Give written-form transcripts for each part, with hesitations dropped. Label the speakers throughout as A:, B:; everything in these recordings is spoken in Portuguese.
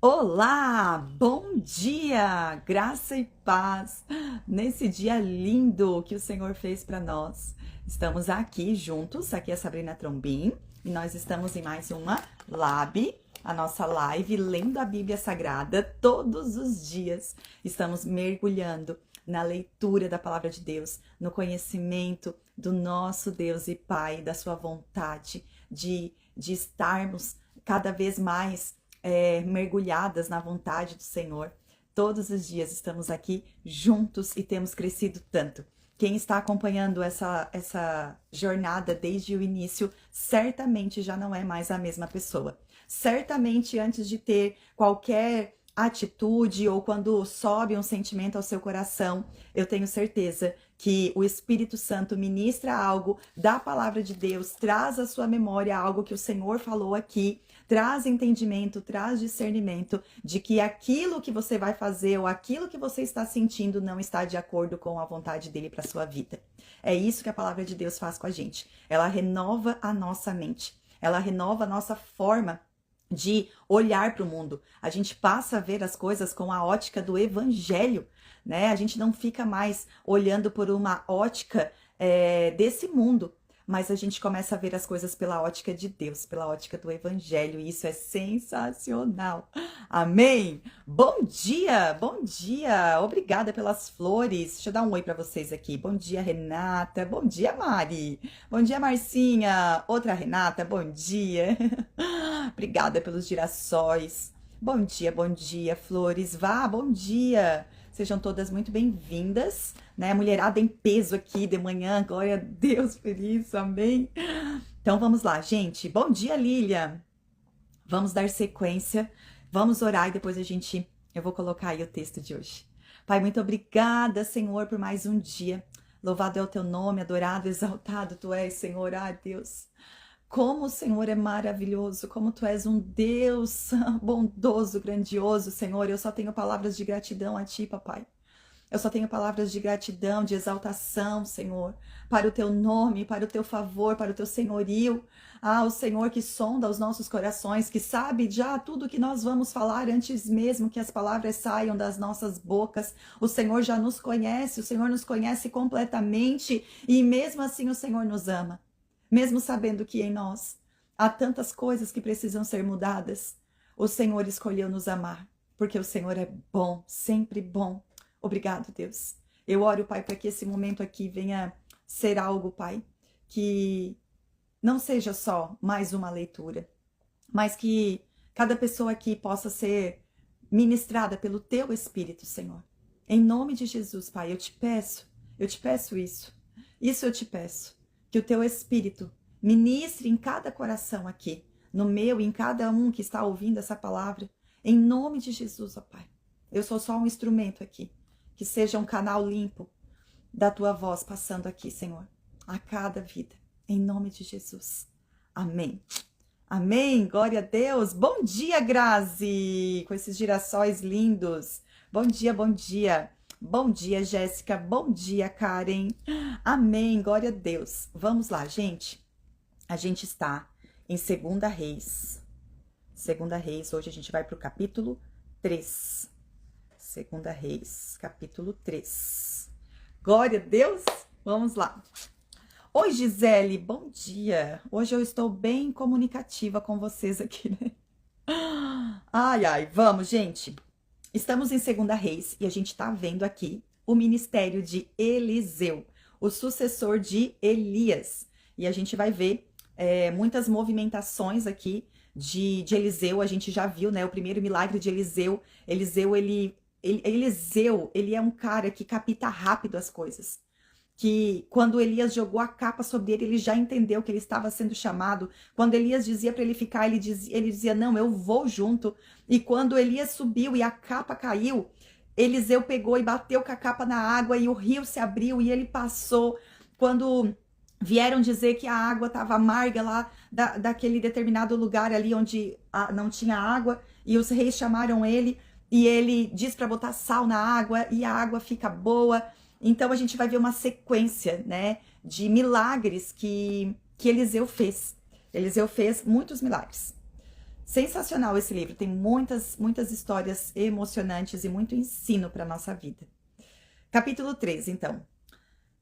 A: Olá, bom dia, graça e paz, nesse dia lindo que o Senhor fez para nós. Estamos aqui juntos, aqui é a Sabrina Trombin, e nós estamos em mais uma Lab, a nossa live, lendo a Bíblia Sagrada todos os dias. Estamos mergulhando na leitura da Palavra de Deus, no conhecimento do nosso Deus e Pai, da sua vontade, de estarmos cada vez mais mergulhadas na vontade do Senhor. Todos os dias estamos aqui juntos e temos crescido tanto. Quem está acompanhando essa jornada desde o início, certamente já não é mais a mesma pessoa. Certamente antes de ter qualquer atitude ou quando sobe um sentimento ao seu coração, eu tenho certeza que o Espírito Santo ministra algo da palavra de Deus, traz à sua memória algo que o Senhor falou aqui, traz entendimento, traz discernimento de que aquilo que você vai fazer ou aquilo que você está sentindo não está de acordo com a vontade dele para sua vida. É isso que a palavra de Deus faz com a gente. Ela renova a nossa mente, ela renova a nossa forma de olhar para o mundo. A gente passa a ver as coisas com a ótica do evangelho, né? A gente não fica mais olhando por uma ótica desse mundo, mas a gente começa a ver as coisas pela ótica de Deus, pela ótica do evangelho, e isso é sensacional. Amém? Bom dia, bom dia. Obrigada pelas flores. Deixa eu dar um oi para vocês aqui. Bom dia, Renata. Bom dia, Mari. Bom dia, Marcinha. Outra Renata, bom dia. Obrigada pelos girassóis. Bom dia, flores. Vá, bom dia. Sejam todas muito bem-vindas, né? Mulherada em peso aqui de manhã, glória a Deus, feliz, amém? Então vamos lá, gente. Bom dia, Lília. Vamos dar sequência, vamos orar e depois eu vou colocar aí o texto de hoje. Pai, muito obrigada, Senhor, por mais um dia. Louvado é o teu nome, adorado, exaltado tu és, Senhor, Deus. Como o Senhor é maravilhoso, como tu és um Deus bondoso, grandioso, Senhor. Eu só tenho palavras de gratidão a ti, papai. Eu só tenho palavras de gratidão, de exaltação, Senhor, para o teu nome, para o teu favor, para o teu senhorio. O Senhor que sonda os nossos corações, que sabe já tudo que nós vamos falar antes mesmo que as palavras saiam das nossas bocas. O Senhor já nos conhece, o Senhor nos conhece completamente e mesmo assim o Senhor nos ama. Mesmo sabendo que em nós há tantas coisas que precisam ser mudadas, o Senhor escolheu nos amar, porque o Senhor é bom, sempre bom. Obrigado, Deus. Eu oro, Pai, para que esse momento aqui venha ser algo, Pai, que não seja só mais uma leitura, mas que cada pessoa aqui possa ser ministrada pelo Teu Espírito, Senhor. Em nome de Jesus, Pai, eu te peço isso eu te peço. Que o teu Espírito ministre em cada coração aqui, no meu e em cada um que está ouvindo essa palavra, em nome de Jesus, ó Pai. Eu sou só um instrumento aqui, que seja um canal limpo da tua voz passando aqui, Senhor, a cada vida, em nome de Jesus. Amém. Amém, glória a Deus. Bom dia, Grazi, com esses girassóis lindos. Bom dia, bom dia. Bom dia, Jéssica. Bom dia, Karen. Amém. Glória a Deus. Vamos lá, gente. A gente está em 2 Reis. 2 Reis. Hoje a gente vai para o capítulo 3. 2 Reis, capítulo 3. Glória a Deus. Vamos lá. Oi, Gisele. Bom dia. Hoje eu estou bem comunicativa com vocês aqui, né? Ai, vamos, gente. Estamos em 2 Reis e a gente está vendo aqui o ministério de Eliseu, o sucessor de Elias. E a gente vai ver muitas movimentações aqui de Eliseu. A gente já viu, né, o primeiro milagre de Eliseu. Eliseu, ele é um cara que capta rápido as coisas. Que quando Elias jogou a capa sobre ele, ele já entendeu que ele estava sendo chamado. Quando Elias dizia para ele ficar, ele dizia, não, eu vou junto. E quando Elias subiu e a capa caiu, Eliseu pegou e bateu com a capa na água e o rio se abriu e ele passou. Quando vieram dizer que a água estava amarga lá daquele determinado lugar ali onde não tinha água, e os reis chamaram ele e ele diz para botar sal na água e a água fica boa. Então a gente vai ver uma sequência, né, de milagres que Eliseu fez. Eliseu fez muitos milagres. Sensacional esse livro, tem muitas histórias emocionantes e muito ensino para a nossa vida. Capítulo 3, então.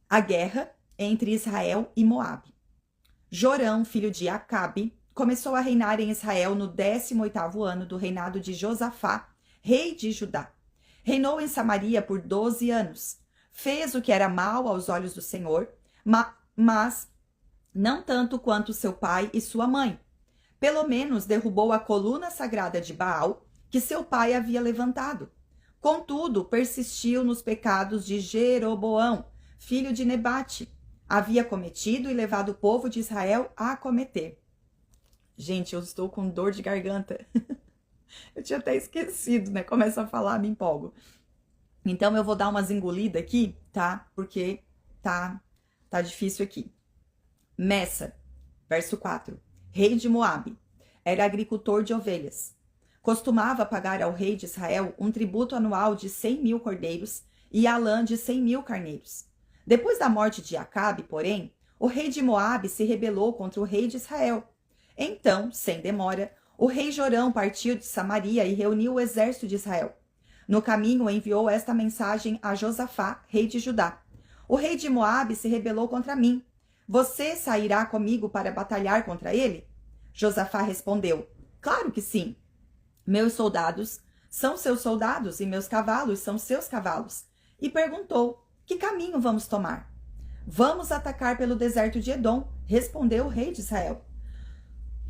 A: A guerra entre Israel e Moabe. Jorão, filho de Acabe, começou a reinar em Israel no 18º ano do reinado de Josafá, rei de Judá. Reinou em Samaria por 12 anos. Fez o que era mal aos olhos do Senhor, mas não tanto quanto seu pai e sua mãe. Pelo menos derrubou a coluna sagrada de Baal, que seu pai havia levantado. Contudo, persistiu nos pecados de Jeroboão, filho de Nebate. Havia cometido e levado o povo de Israel a cometer. Gente, eu estou com dor de garganta. Eu tinha até esquecido, né? Começa a falar, me empolgo. Então eu vou dar umas engolidas aqui, tá? Porque tá difícil aqui. Messa, verso 4. Rei de Moabe. Era agricultor de ovelhas. Costumava pagar ao rei de Israel um tributo anual de 100.000 cordeiros e a lã de 100.000 carneiros. Depois da morte de Acabe, porém, o rei de Moabe se rebelou contra o rei de Israel. Então, sem demora, o rei Jorão partiu de Samaria e reuniu o exército de Israel. No caminho enviou esta mensagem a Josafá, rei de Judá. O rei de Moabe se rebelou contra mim. Você sairá comigo para batalhar contra ele? Josafá respondeu, claro que sim. Meus soldados são seus soldados e meus cavalos são seus cavalos. E perguntou, que caminho vamos tomar? Vamos atacar pelo deserto de Edom, respondeu o rei de Israel.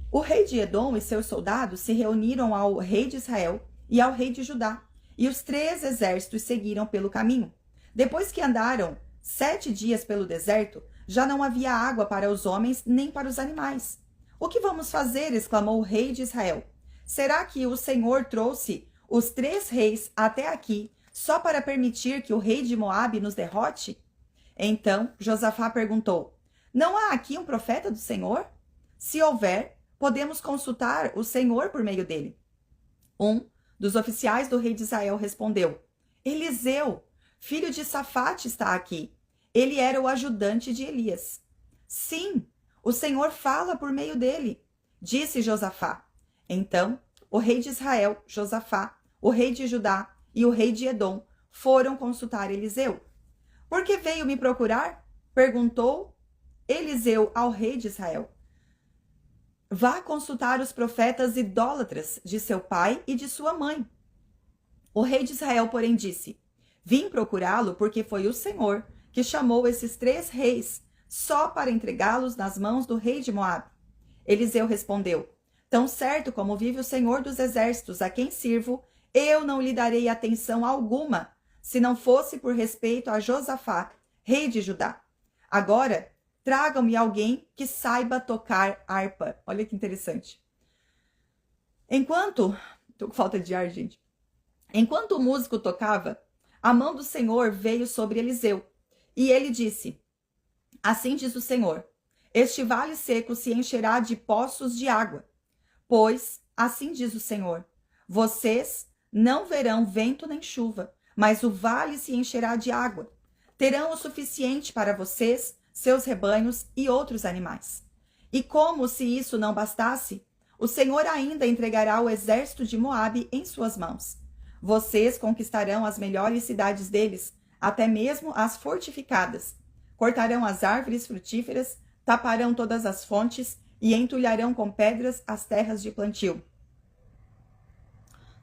A: O rei de Edom e seus soldados se reuniram ao rei de Israel e ao rei de Judá, e os 3 exércitos seguiram pelo caminho. Depois que andaram 7 dias pelo deserto, já não havia água para os homens nem para os animais. O que vamos fazer? Exclamou o rei de Israel. Será que o Senhor trouxe os 3 reis até aqui só para permitir que o rei de Moabe nos derrote? Então Josafá perguntou, não há aqui um profeta do Senhor? Se houver, podemos consultar o Senhor por meio dele. Um dos oficiais do rei de Israel respondeu, Eliseu, filho de Safate, está aqui. Ele era o ajudante de Elias. Sim, o Senhor fala por meio dele, disse Josafá. Então, o rei de Israel, Josafá, o rei de Judá e o rei de Edom foram consultar Eliseu. Por que veio me procurar? Perguntou Eliseu ao rei de Israel. Vá consultar os profetas idólatras de seu pai e de sua mãe. O rei de Israel, porém, disse, vim procurá-lo porque foi o Senhor que chamou esses 3 reis só para entregá-los nas mãos do rei de Moabe. Eliseu respondeu, tão certo como vive o Senhor dos exércitos, a quem sirvo, eu não lhe darei atenção alguma, se não fosse por respeito a Josafá, rei de Judá. Agora, tragam-me alguém que saiba tocar harpa. Olha que interessante. Tô com falta de ar, gente. Enquanto o músico tocava, a mão do Senhor veio sobre Eliseu, e ele disse, assim diz o Senhor, este vale seco se encherá de poços de água, pois, assim diz o Senhor, vocês não verão vento nem chuva, mas o vale se encherá de água. Terão o suficiente para vocês, seus rebanhos e outros animais. E como se isso não bastasse, o Senhor ainda entregará o exército de Moabe em suas mãos. Vocês conquistarão as melhores cidades deles, até mesmo as fortificadas. Cortarão as árvores frutíferas, taparão todas as fontes e entulharão com pedras as terras de plantio.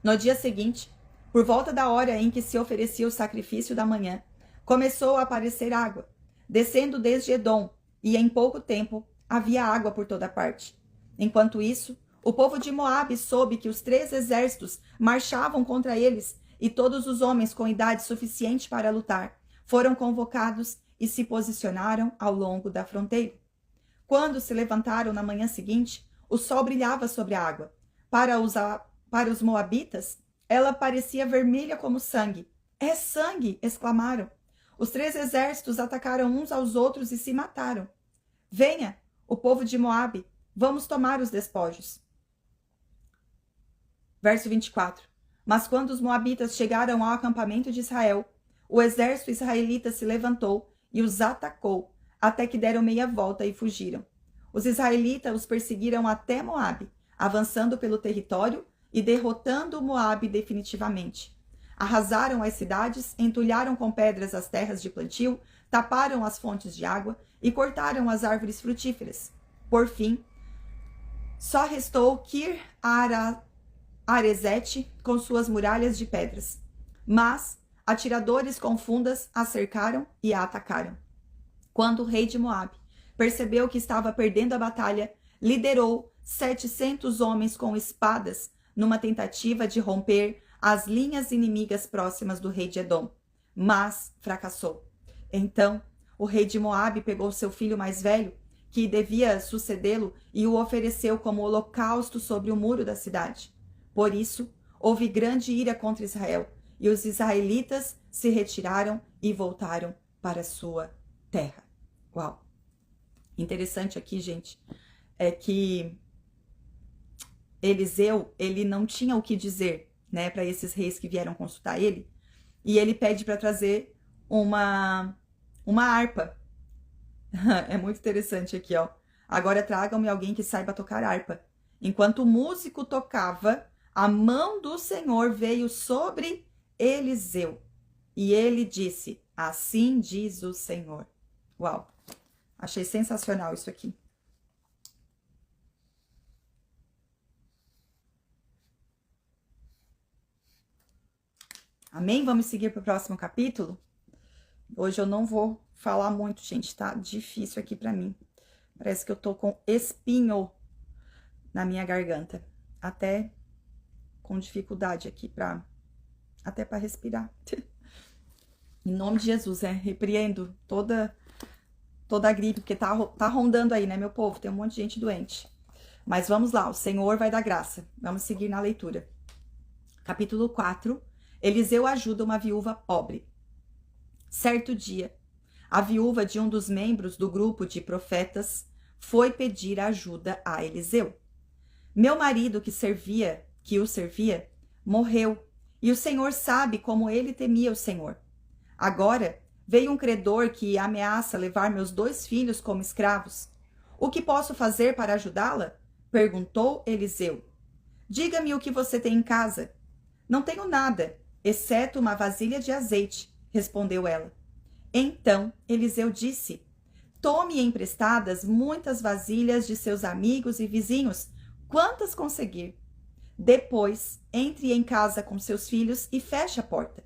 A: No dia seguinte, por volta da hora em que se oferecia o sacrifício da manhã, começou a aparecer água, descendo desde Edom, e em pouco tempo havia água por toda parte. Enquanto isso, o povo de Moabe soube que os 3 exércitos marchavam contra eles, e todos os homens com idade suficiente para lutar foram convocados e se posicionaram ao longo da fronteira. Quando se levantaram na manhã seguinte, o sol brilhava sobre a água. Para os moabitas, ela parecia vermelha como sangue. É sangue! Exclamaram. Os 3 exércitos atacaram uns aos outros e se mataram. Venha, o povo de Moabe, vamos tomar os despojos. Verso 24. Mas quando os moabitas chegaram ao acampamento de Israel, o exército israelita se levantou e os atacou, até que deram meia volta e fugiram. Os israelitas os perseguiram até Moabe, avançando pelo território e derrotando Moabe definitivamente. Arrasaram as cidades, entulharam com pedras as terras de plantio, taparam as fontes de água e cortaram as árvores frutíferas. Por fim, só restou Kir-Aresete com suas muralhas de pedras. Mas atiradores com fundas a cercaram e a atacaram. Quando o rei de Moabe percebeu que estava perdendo a batalha, liderou 700 homens com espadas numa tentativa de romper as linhas inimigas próximas do rei de Edom, mas fracassou. Então, o rei de Moabe pegou seu filho mais velho, que devia sucedê-lo, e o ofereceu como holocausto sobre o muro da cidade. Por isso, houve grande ira contra Israel, e os israelitas se retiraram e voltaram para sua terra. Uau! Interessante aqui, gente, é que Eliseu, ele não tinha o que dizer, né, para esses reis que vieram consultar ele, e ele pede para trazer uma harpa. É muito interessante aqui, ó. Agora tragam-me alguém que saiba tocar harpa. Enquanto o músico tocava, a mão do Senhor veio sobre Eliseu, e ele disse: assim diz o Senhor. Uau! Achei sensacional isso aqui. Amém? Vamos seguir para o próximo capítulo? Hoje eu não vou falar muito, gente, tá difícil aqui para mim. Parece que eu tô com espinho na minha garganta. Até com dificuldade aqui até para respirar. Em nome de Jesus, repreendo toda a gripe, porque tá rondando aí, né, meu povo? Tem um monte de gente doente. Mas vamos lá, o Senhor vai dar graça. Vamos seguir na leitura. Capítulo 4. Eliseu ajuda uma viúva pobre. Certo dia, a viúva de um dos membros do grupo de profetas foi pedir ajuda a Eliseu. Meu marido que o servia, morreu, e o Senhor sabe como ele temia o Senhor. Agora veio um credor que ameaça levar meus 2 filhos como escravos. O que posso fazer para ajudá-la? Perguntou Eliseu. Diga-me o que você tem em casa. Não tenho nada, exceto uma vasilha de azeite, respondeu ela. Então Eliseu disse: tome emprestadas muitas vasilhas de seus amigos e vizinhos, quantas conseguir. Depois, entre em casa com seus filhos e feche a porta.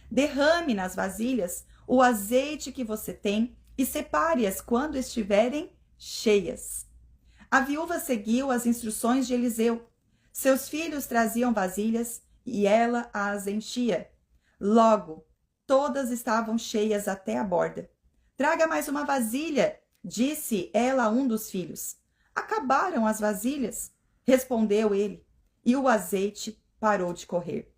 A: Derrame nas vasilhas o azeite que você tem e separe-as quando estiverem cheias. A viúva seguiu as instruções de Eliseu. Seus filhos traziam vasilhas e ela as enchia. Logo, todas estavam cheias até a borda. Traga mais uma vasilha, disse ela a um dos filhos. Acabaram as vasilhas, respondeu ele, e o azeite parou de correr.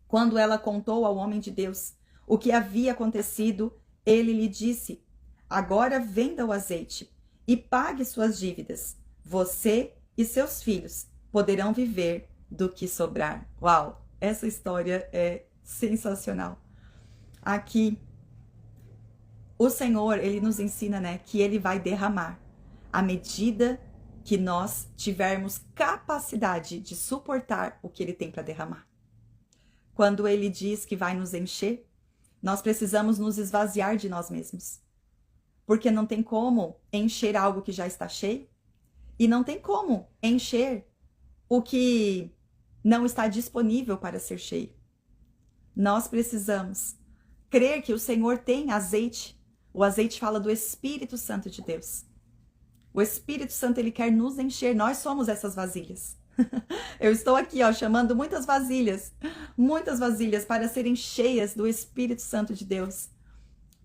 A: Quando ela contou ao homem de Deus o que havia acontecido, ele lhe disse: agora venda o azeite e pague suas dívidas. Você e seus filhos poderão viver do que sobrar. Uau, essa história é sensacional. Aqui, o Senhor, ele nos ensina, né, que ele vai derramar à medida que nós tivermos capacidade de suportar o que ele tem para derramar. Quando ele diz que vai nos encher, nós precisamos nos esvaziar de nós mesmos. Porque não tem como encher algo que já está cheio, e não tem como encher o que não está disponível para ser cheio. Nós precisamos crer que o Senhor tem azeite. O azeite fala do Espírito Santo de Deus. O Espírito Santo, ele quer nos encher. Nós somos essas vasilhas. Eu estou aqui, ó, chamando muitas vasilhas para serem cheias do Espírito Santo de Deus.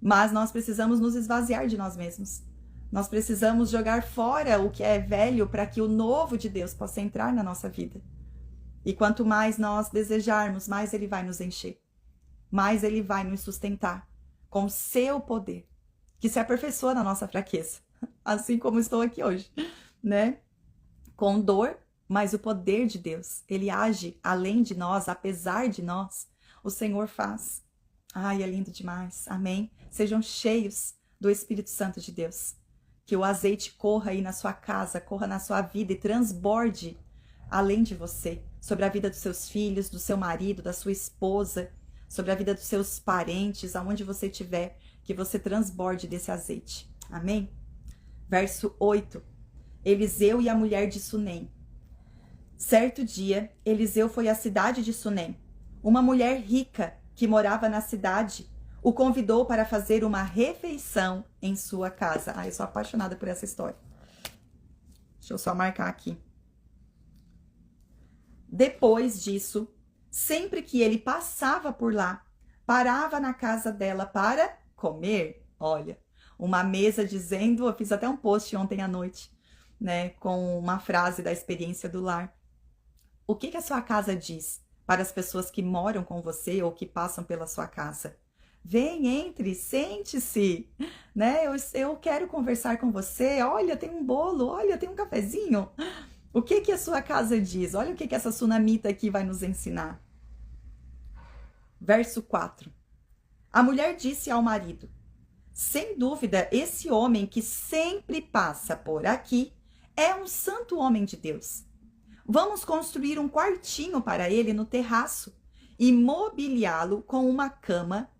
A: Mas nós precisamos nos esvaziar de nós mesmos. Nós precisamos jogar fora o que é velho para que o novo de Deus possa entrar na nossa vida. E quanto mais nós desejarmos, mais ele vai nos encher. Mais ele vai nos sustentar com o seu poder, que se aperfeiçoa na nossa fraqueza. Assim como estou aqui hoje, né? Com dor, mas o poder de Deus, ele age além de nós, apesar de nós, o Senhor faz. Ai, é lindo demais. Amém? Sejam cheios do Espírito Santo de Deus. Que o azeite corra aí na sua casa, corra na sua vida e transborde além de você, sobre a vida dos seus filhos, do seu marido, da sua esposa, sobre a vida dos seus parentes, aonde você estiver, que você transborde desse azeite. Amém? Verso 8. Eliseu e a mulher de Sunem. Certo dia, Eliseu foi à cidade de Sunem. Uma mulher rica que morava na cidade o convidou para fazer uma refeição em sua casa. Eu sou apaixonada por essa história. Deixa eu só marcar aqui. Depois disso, sempre que ele passava por lá, parava na casa dela para comer. Olha, uma mesa dizendo, eu fiz até um post ontem à noite, né, com uma frase da experiência do lar. O que a sua casa diz para as pessoas que moram com você ou que passam pela sua casa? Vem, entre, sente-se, né? Eu quero conversar com você. Olha, tem um bolo, olha, tem um cafezinho. O que a sua casa diz? Olha o que essa sunamita aqui vai nos ensinar. Verso 4. A mulher disse ao marido: sem dúvida, esse homem que sempre passa por aqui é um santo homem de Deus. Vamos construir um quartinho para ele no terraço e mobiliá-lo com uma cama,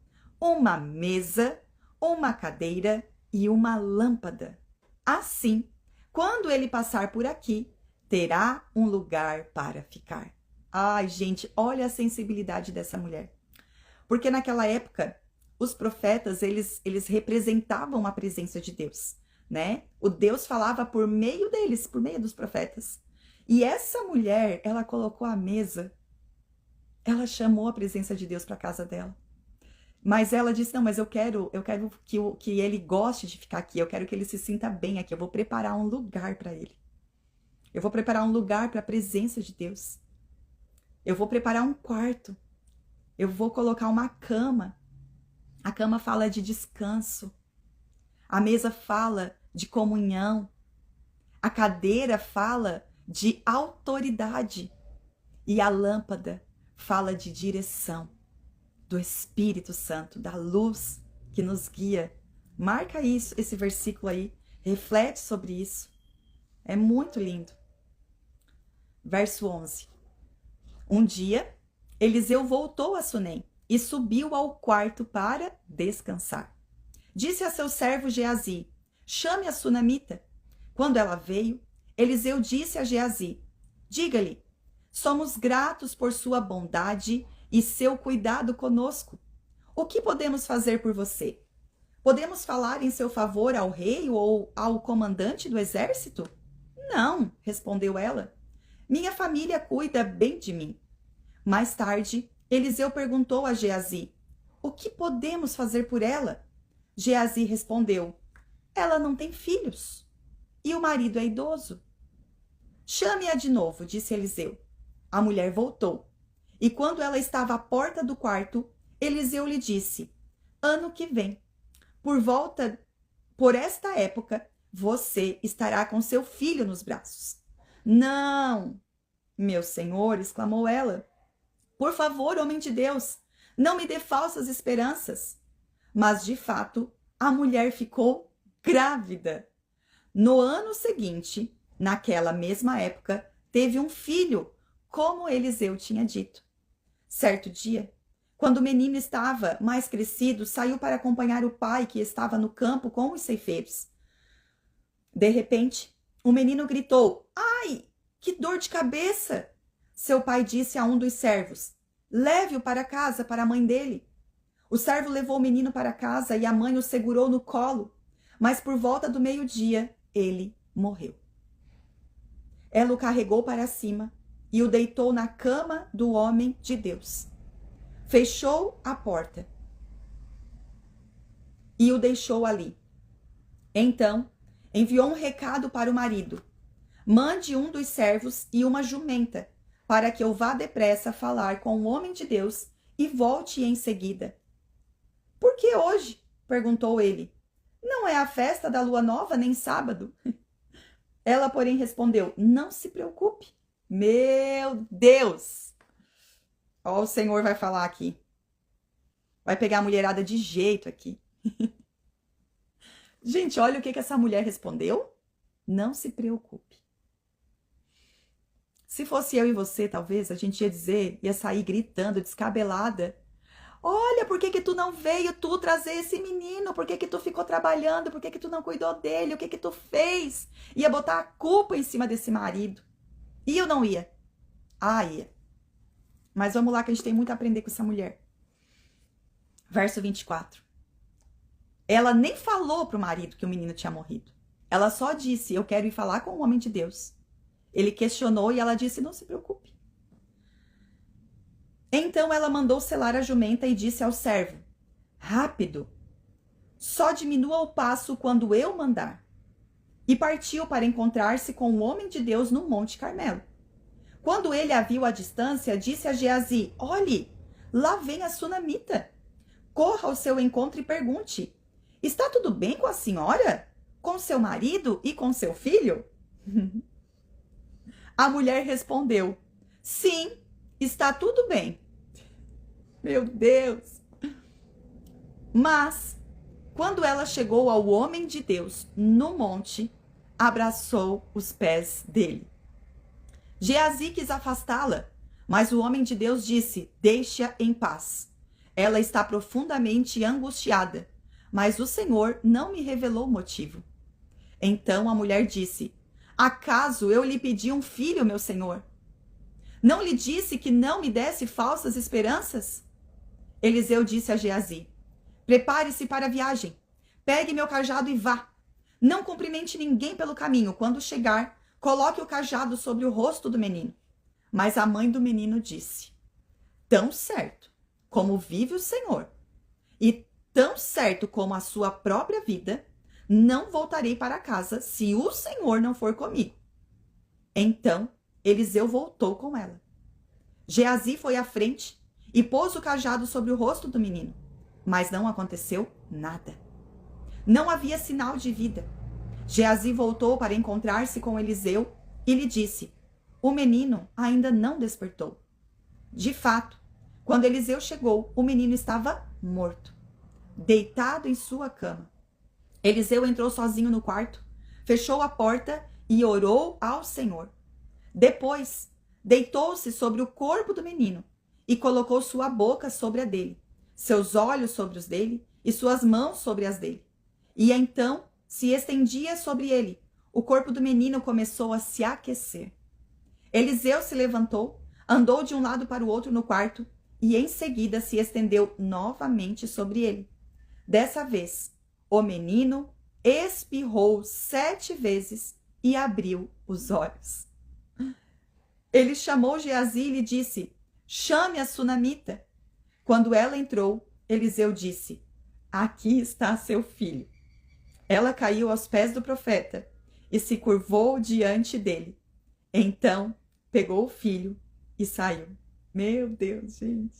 A: uma mesa, uma cadeira e uma lâmpada. Assim, quando ele passar por aqui, terá um lugar para ficar. Ai, gente, olha a sensibilidade dessa mulher. Porque naquela época, os profetas, eles representavam a presença de Deus, né? O Deus falava por meio deles, por meio dos profetas. E essa mulher, ela colocou a mesa, ela chamou a presença de Deus para a casa dela. Mas ela disse, não, mas eu quero que ele goste de ficar aqui, eu quero que ele se sinta bem aqui, eu vou preparar um lugar para ele. Eu vou preparar um lugar para a presença de Deus. Eu vou preparar um quarto. Eu vou colocar uma cama. A cama fala de descanso. A mesa fala de comunhão. A cadeira fala de autoridade. E a lâmpada fala de direção do Espírito Santo, da luz que nos guia. Marca isso, esse versículo aí. Reflete sobre isso. É muito lindo. Verso 11. Um dia, Eliseu voltou a Sunem e subiu ao quarto para descansar. Disse a seu servo Geazi: chame a sunamita. Quando ela veio, Eliseu disse a Geazi: diga-lhe, somos gratos por sua bondade e seu cuidado conosco. O que podemos fazer por você? Podemos falar em seu favor ao rei ou ao comandante do exército? Não, respondeu ela. Minha família cuida bem de mim. Mais tarde, Eliseu perguntou a Geazi: o que podemos fazer por ela? Geazi respondeu: ela não tem filhos e o marido é idoso. Chame-a de novo, disse Eliseu. A mulher voltou. E quando ela estava à porta do quarto, Eliseu lhe disse: ano que vem, por esta época, você estará com seu filho nos braços. Não, meu senhor, exclamou ela. Por favor, homem de Deus, não me dê falsas esperanças. Mas, de fato, a mulher ficou grávida. No ano seguinte, naquela mesma época, teve um filho, como Eliseu tinha dito. Certo dia, quando o menino estava mais crescido, saiu para acompanhar o pai, que estava no campo com os ceifeiros. De repente, o menino gritou: ai, que dor de cabeça! Seu pai disse a um dos servos: leve-o para casa, para a mãe dele. O servo levou o menino para casa e a mãe o segurou no colo, mas por volta do meio-dia ele morreu. Ela o carregou para cima e o deitou na cama do homem de Deus. Fechou a porta e o deixou ali. Então, enviou um recado para o marido: mande um dos servos e uma jumenta, para que eu vá depressa falar com o homem de Deus e volte em seguida. Por que hoje? Perguntou ele. Não é a festa da lua nova, nem sábado. Ela, porém, respondeu: não se preocupe. Meu Deus! Ó, o Senhor vai falar aqui. Vai pegar a mulherada de jeito aqui. Gente, olha o que essa mulher respondeu. Não se preocupe. Se fosse eu e você, talvez, a gente ia dizer, ia sair gritando, descabelada. Olha, por que que tu não veio tu trazer esse menino? Por que que tu ficou trabalhando? Por que que tu não cuidou dele? O que que tu fez? Ia botar a culpa em cima desse marido. E eu não ia. Ah, ia. Mas vamos lá que a gente tem muito a aprender com essa mulher. Verso 24. Ela nem falou pro marido que o menino tinha morrido. Ela só disse, eu quero ir falar com o homem de Deus. Ele questionou e ela disse, não se preocupe. Então ela mandou selar a jumenta e disse ao servo, rápido, só diminua o passo quando eu mandar. E partiu para encontrar-se com o homem de Deus no Monte Carmelo. Quando ele a viu à distância, disse a Geazi, olhe, lá vem a sunamita. Corra ao seu encontro e pergunte, está tudo bem com a senhora? Com seu marido e com seu filho? A mulher respondeu, sim, está tudo bem. Meu Deus! Mas, quando ela chegou ao homem de Deus no monte, abraçou os pés dele. Geazi quis afastá-la, mas o homem de Deus disse, deixe-a em paz. Ela está profundamente angustiada, mas o Senhor não me revelou o motivo. Então a mulher disse, acaso eu lhe pedi um filho, meu senhor? Não lhe disse que não me desse falsas esperanças? Eliseu disse a Geazi, prepare-se para a viagem, pegue meu cajado e vá. Não cumprimente ninguém pelo caminho. Quando chegar, coloque o cajado sobre o rosto do menino. Mas a mãe do menino disse, tão certo como vive o Senhor, e tão certo como a sua própria vida, não voltarei para casa se o Senhor não for comigo. Então Eliseu voltou com ela. Geazi foi à frente e pôs o cajado sobre o rosto do menino, mas não aconteceu nada. Não havia sinal de vida. Geazi voltou para encontrar-se com Eliseu e lhe disse, o menino ainda não despertou. De fato, quando Eliseu chegou, o menino estava morto, deitado em sua cama. Eliseu entrou sozinho no quarto, fechou a porta e orou ao Senhor. Depois, deitou-se sobre o corpo do menino e colocou sua boca sobre a dele, seus olhos sobre os dele e suas mãos sobre as dele. E então se estendia sobre ele. O corpo do menino começou a se aquecer. Eliseu se levantou, andou de um lado para o outro no quarto e em seguida se estendeu novamente sobre ele. Dessa vez, o menino espirrou 7 vezes e abriu os olhos. Ele chamou Geazi e lhe disse, chame a sunamita. Quando ela entrou, Eliseu disse, aqui está seu filho. Ela caiu aos pés do profeta e se curvou diante dele. Então, pegou o filho e saiu. Meu Deus, gente.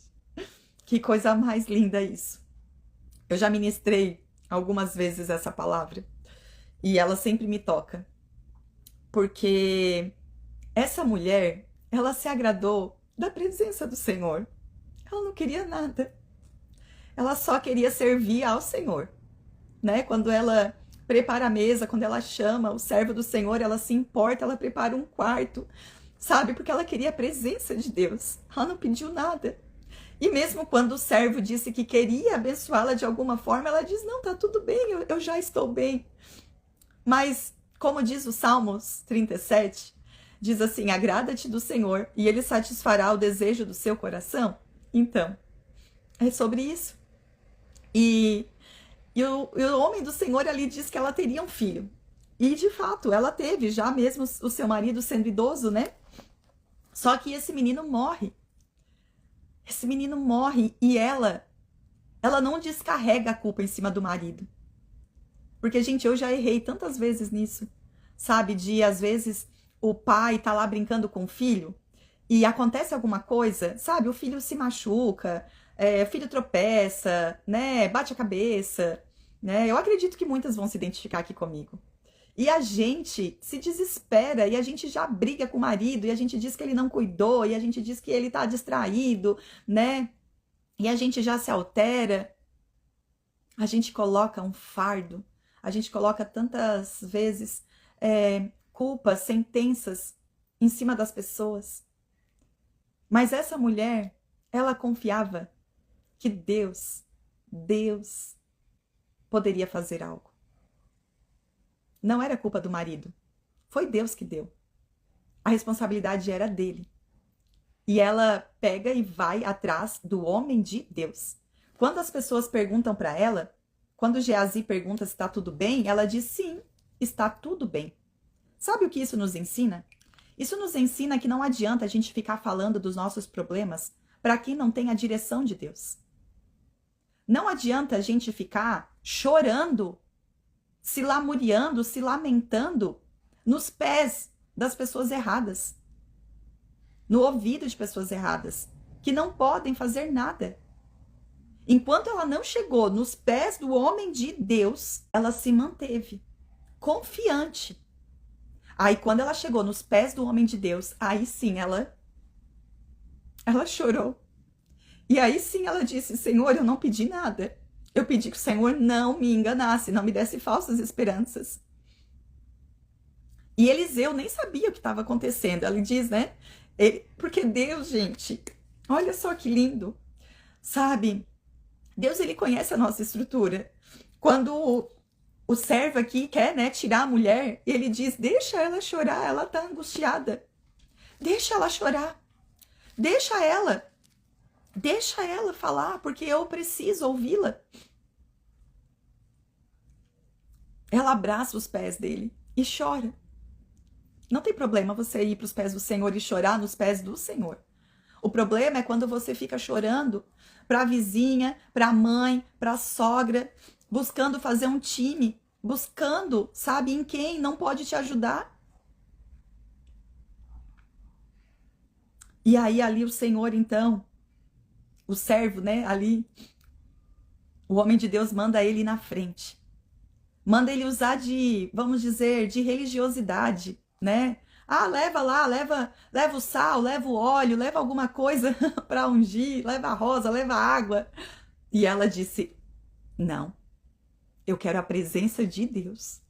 A: Que coisa mais linda isso. Eu já ministrei algumas vezes essa palavra e ela sempre me toca. Porque essa mulher, ela se agradou da presença do Senhor. Ela não queria nada. Ela só queria servir ao Senhor. Né? Quando ela prepara a mesa, quando ela chama o servo do Senhor, ela se importa, ela prepara um quarto, sabe? Porque ela queria a presença de Deus. Ela não pediu nada. E mesmo quando o servo disse que queria abençoá-la de alguma forma, ela diz, não, tá tudo bem, eu já estou bem. Mas, como diz o Salmos 37, diz assim, agrada-te do Senhor e Ele satisfará o desejo do seu coração. Então, é sobre isso. E o homem do Senhor ali diz que ela teria um filho. E, de fato, ela teve, já mesmo o seu marido sendo idoso, né? Só que esse menino morre. Esse menino morre e ela não descarrega a culpa em cima do marido. Porque, gente, eu já errei tantas vezes nisso, sabe? De, às vezes, o pai tá lá brincando com o filho e acontece alguma coisa, sabe? O filho se machuca, o filho tropeça, né? Bate a cabeça, né? Eu acredito que muitas vão se identificar aqui comigo. E a gente se desespera e a gente já briga com o marido e a gente diz que ele não cuidou e a gente diz que ele tá distraído, né? E a gente já se altera. A gente coloca um fardo, a gente coloca tantas vezes culpas, sentenças em cima das pessoas. Mas essa mulher, ela confiava que Deus poderia fazer algo. Não era culpa do marido. Foi Deus que deu. A responsabilidade era dele. E ela pega e vai atrás do homem de Deus. Quando as pessoas perguntam para ela, quando Geazi pergunta se está tudo bem, ela diz sim, está tudo bem. Sabe o que isso nos ensina? Isso nos ensina que não adianta a gente ficar falando dos nossos problemas para quem não tem a direção de Deus. Não adianta a gente ficar chorando, se lamuriando, se lamentando nos pés das pessoas erradas, no ouvido de pessoas erradas, que não podem fazer nada. Enquanto ela não chegou nos pés do homem de Deus, ela se manteve confiante. Aí quando ela chegou nos pés do homem de Deus, aí sim ela chorou. E aí sim ela disse: Senhor, eu não pedi nada. Eu pedi que o Senhor não me enganasse, não me desse falsas esperanças. E Eliseu nem sabia o que estava acontecendo. Ela diz, né? Porque Deus, gente, olha só que lindo. Sabe, Deus, ele conhece a nossa estrutura. Quando o servo aqui quer, né, tirar a mulher, ele diz: deixa ela chorar, ela está angustiada. Deixa ela chorar. Deixa ela falar, porque eu preciso ouvi-la. Ela abraça os pés dele e chora. Não tem problema você ir para os pés do Senhor e chorar nos pés do Senhor. O problema é quando você fica chorando para a vizinha, para a mãe, para a sogra, buscando fazer um time, buscando, sabe, em quem não pode te ajudar. E aí ali o Senhor, então, o servo, né, ali, o homem de Deus manda ele ir na frente. Manda ele usar de, vamos dizer, de religiosidade, né? Ah, leva lá, leva o sal, leva o óleo, leva alguma coisa para ungir, leva a rosa, leva a água. E ela disse: não, eu quero a presença de Deus.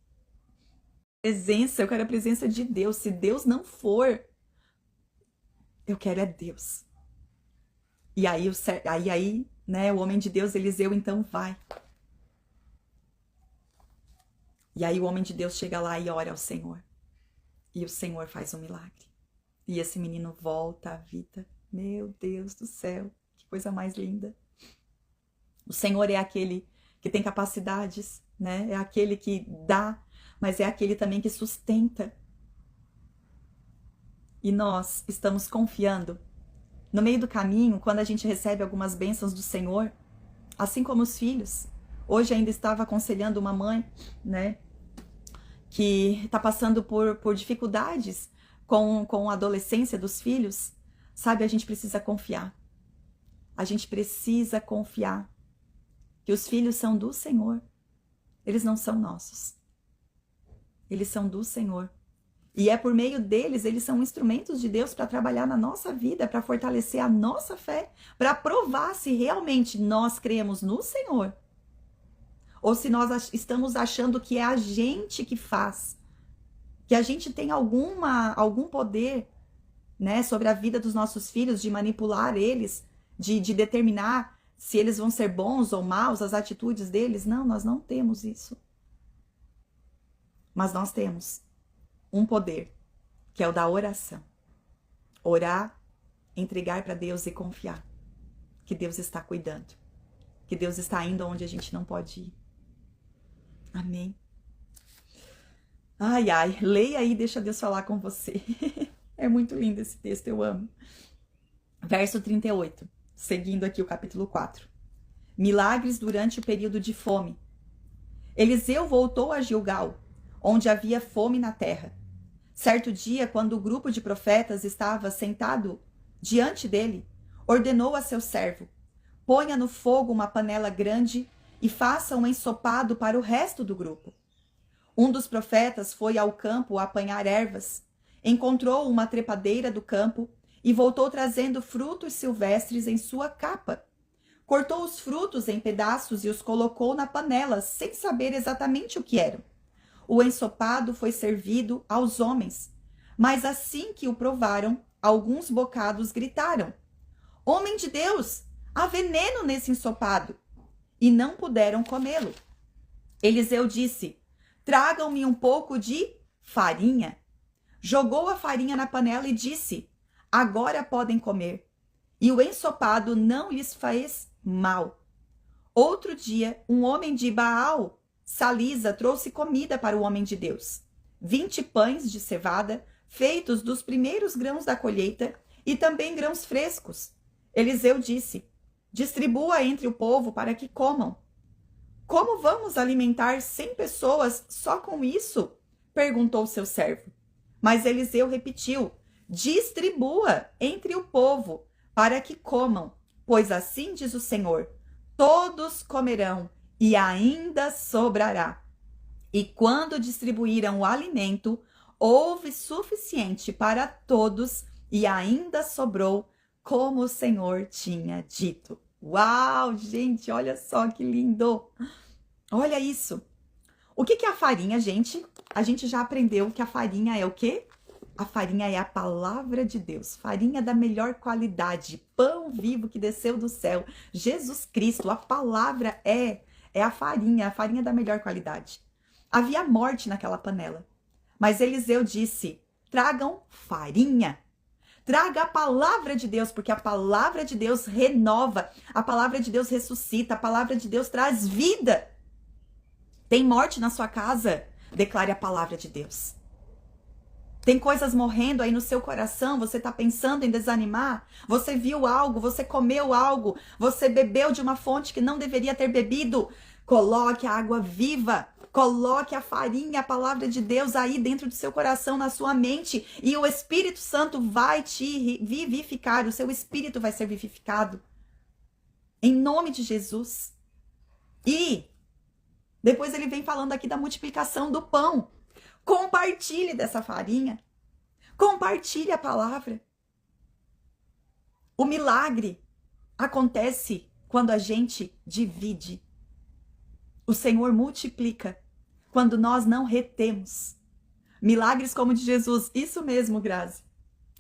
A: Eu quero a presença de Deus. Se Deus não for, eu quero é Deus. E aí, né, o homem de Deus, Eliseu, então vai. E aí o homem de Deus chega lá e ora ao Senhor. E o Senhor faz um milagre. E esse menino volta à vida. Meu Deus do céu, que coisa mais linda. O Senhor é aquele que tem capacidades, né? É aquele que dá, mas é aquele também que sustenta. E nós estamos confiando. No meio do caminho, quando a gente recebe algumas bênçãos do Senhor, assim como os filhos. Hoje ainda estava aconselhando uma mãe, né, que está passando por dificuldades com a adolescência dos filhos. Sabe, a gente precisa confiar. A gente precisa confiar que os filhos são do Senhor. Eles não são nossos. Eles são do Senhor. E é por meio deles, eles são instrumentos de Deus para trabalhar na nossa vida, para fortalecer a nossa fé, para provar se realmente nós cremos no Senhor. Ou se nós estamos achando que é a gente que faz, que a gente tem algum poder, né, sobre a vida dos nossos filhos, de manipular eles, de determinar se eles vão ser bons ou maus, as atitudes deles. Não, nós não temos isso. Mas nós temos um poder, que é o da oração. Orar, entregar para Deus e confiar que Deus está cuidando, que Deus está indo onde a gente não pode ir. Amém? Ai, ai, leia aí, deixa Deus falar com você. É muito lindo esse texto, eu amo. Verso 38, seguindo aqui o capítulo 4. Milagres durante o período de fome. Eliseu voltou a Gilgal, onde havia fome na terra. Certo dia, quando o grupo de profetas estava sentado diante dele, ordenou a seu servo: ponha no fogo uma panela grande e faça um ensopado para o resto do grupo. Um dos profetas foi ao campo apanhar ervas, encontrou uma trepadeira do campo e voltou trazendo frutos silvestres em sua capa. Cortou os frutos em pedaços e os colocou na panela, sem saber exatamente o que eram. O ensopado foi servido aos homens, Mas assim que o provaram, alguns bocados gritaram: Homem de Deus, há veneno nesse ensopado! E não puderam comê-lo. Eliseu disse: Tragam-me um pouco de farinha. Jogou a farinha na panela e disse: Agora podem comer. E o ensopado não lhes fez mal. Outro dia, um homem de Baal, Salisa, trouxe comida para o homem de Deus. 20 pães de cevada, feitos dos primeiros grãos da colheita, e também grãos frescos. Eliseu disse: Distribua entre o povo para que comam. Como vamos alimentar 100 pessoas só com isso? Perguntou seu servo. Mas Eliseu repetiu: Distribua entre o povo para que comam, pois assim diz o Senhor: todos comerão e ainda sobrará. E quando distribuíram o alimento, houve suficiente para todos e ainda sobrou, como o Senhor tinha dito. Uau, gente, olha só que lindo! Olha isso! O que é a farinha, gente? A gente já aprendeu que a farinha é o quê? A farinha é a palavra de Deus, farinha da melhor qualidade, pão vivo que desceu do céu, Jesus Cristo, a palavra é a farinha da melhor qualidade. Havia morte naquela panela, mas Eliseu disse: tragam farinha, traga a palavra de Deus, porque a palavra de Deus renova, a palavra de Deus ressuscita, a palavra de Deus traz vida. Tem morte na sua casa? Declare a palavra de Deus. Tem coisas morrendo aí no seu coração, você está pensando em desanimar? Você viu algo, você comeu algo, você bebeu de uma fonte que não deveria ter bebido? Coloque a água viva, coloque a farinha, a palavra de Deus aí dentro do seu coração, na sua mente, e o Espírito Santo vai te vivificar, o seu espírito vai ser vivificado. Em nome de Jesus. E depois ele vem falando aqui da multiplicação do pão. Compartilhe dessa farinha. Compartilhe a palavra. O milagre acontece quando a gente divide. O Senhor multiplica quando nós não retemos. Milagres como o de Jesus. Isso mesmo, Grazi.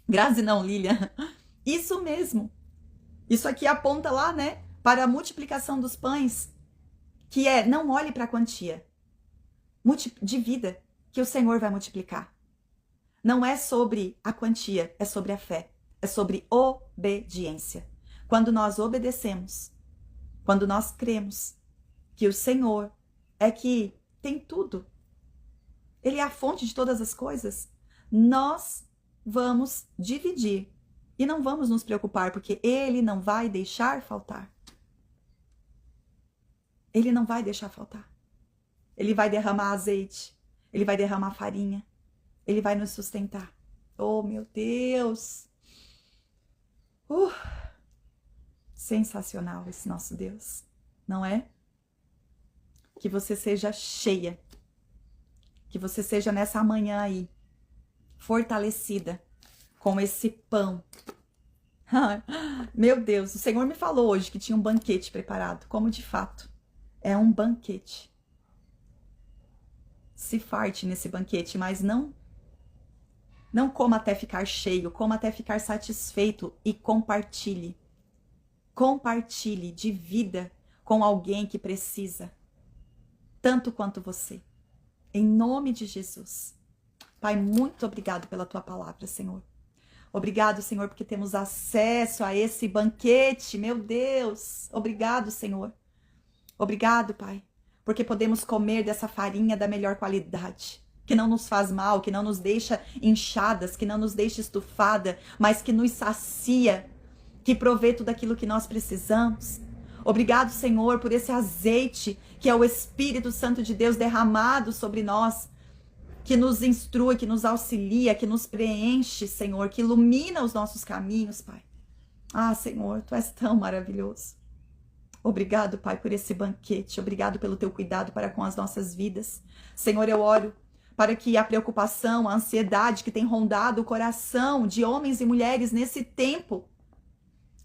A: Grazi não, Lilian. Isso mesmo. Isso aqui aponta lá, né? Para a multiplicação dos pães. Que é, não olhe para a quantia. Divida, que o Senhor vai multiplicar. Não é sobre a quantia, é sobre a fé. É sobre obediência. Quando nós obedecemos, quando nós cremos que o Senhor é que tem tudo, Ele é a fonte de todas as coisas, nós vamos dividir e não vamos nos preocupar, porque Ele não vai deixar faltar. Ele não vai deixar faltar. Ele vai derramar azeite, Ele vai derramar farinha, Ele vai nos sustentar. Oh, meu Deus! Sensacional esse nosso Deus, não é? Que você seja cheia, que você seja nessa manhã aí, fortalecida com esse pão. Meu Deus, o Senhor me falou hoje que tinha um banquete preparado, como de fato é um banquete. Se farte nesse banquete, mas não coma até ficar cheio, coma até ficar satisfeito e compartilhe. Compartilhe de vida com alguém que precisa, tanto quanto você. Em nome de Jesus. Pai, muito obrigado pela tua palavra, Senhor. Obrigado, Senhor, porque temos acesso a esse banquete, meu Deus. Obrigado, Senhor. Obrigado, Pai, porque podemos comer dessa farinha da melhor qualidade, que não nos faz mal, que não nos deixa inchadas, que não nos deixa estufada, mas que nos sacia, que provê tudo aquilo que nós precisamos. Obrigado, Senhor, por esse azeite que é o Espírito Santo de Deus derramado sobre nós, que nos instrui, que nos auxilia, que nos preenche, Senhor, que ilumina os nossos caminhos, Pai. Ah, Senhor, Tu és tão maravilhoso. Obrigado, Pai, por esse banquete. Obrigado pelo Teu cuidado para com as nossas vidas. Senhor, eu oro para que a preocupação, a ansiedade que tem rondado o coração de homens e mulheres nesse tempo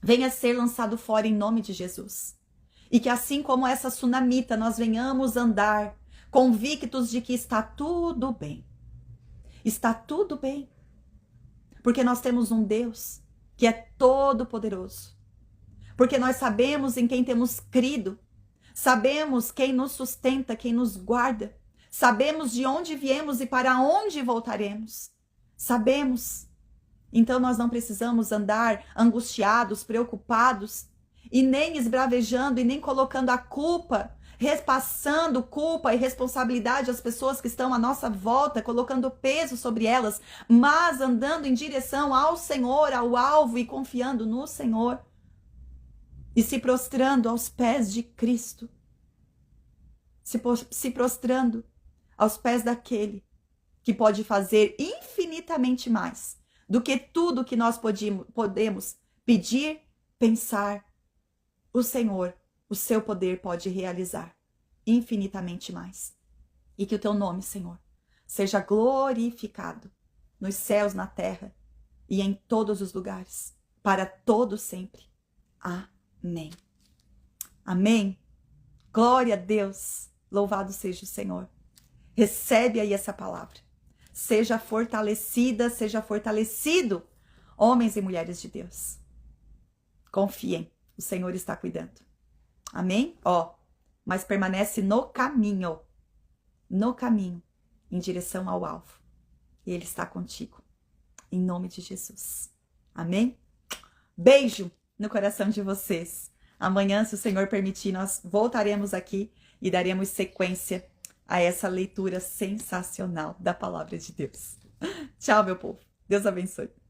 A: venha ser lançado fora em nome de Jesus. E que assim como essa sunamita, nós venhamos andar convictos de que está tudo bem. Está tudo bem. Porque nós temos um Deus que é todo-poderoso. Porque nós sabemos em quem temos crido. Sabemos quem nos sustenta, quem nos guarda. Sabemos de onde viemos e para onde voltaremos. Sabemos. Então nós não precisamos andar angustiados, preocupados, e nem esbravejando, e nem colocando a culpa, repassando culpa e responsabilidade às pessoas que estão à nossa volta, colocando peso sobre elas, mas andando em direção ao Senhor, ao alvo, e confiando no Senhor, e se prostrando aos pés de Cristo, se prostrando aos pés daquele que pode fazer infinitamente mais do que tudo que nós podemos pedir, pensar. O Senhor, o seu poder pode realizar infinitamente mais. E que o teu nome, Senhor, seja glorificado nos céus, na terra e em todos os lugares, para todo sempre. Amém. Amém. Glória a Deus. Louvado seja o Senhor. Recebe aí essa palavra. Seja fortalecida, seja fortalecido, homens e mulheres de Deus. Confiem, o Senhor está cuidando. Amém? Mas permanece no caminho, em direção ao alvo. E Ele está contigo, em nome de Jesus. Amém? Beijo no coração de vocês. Amanhã, se o Senhor permitir, nós voltaremos aqui e daremos sequência a essa leitura sensacional da palavra de Deus. Tchau, meu povo. Deus abençoe.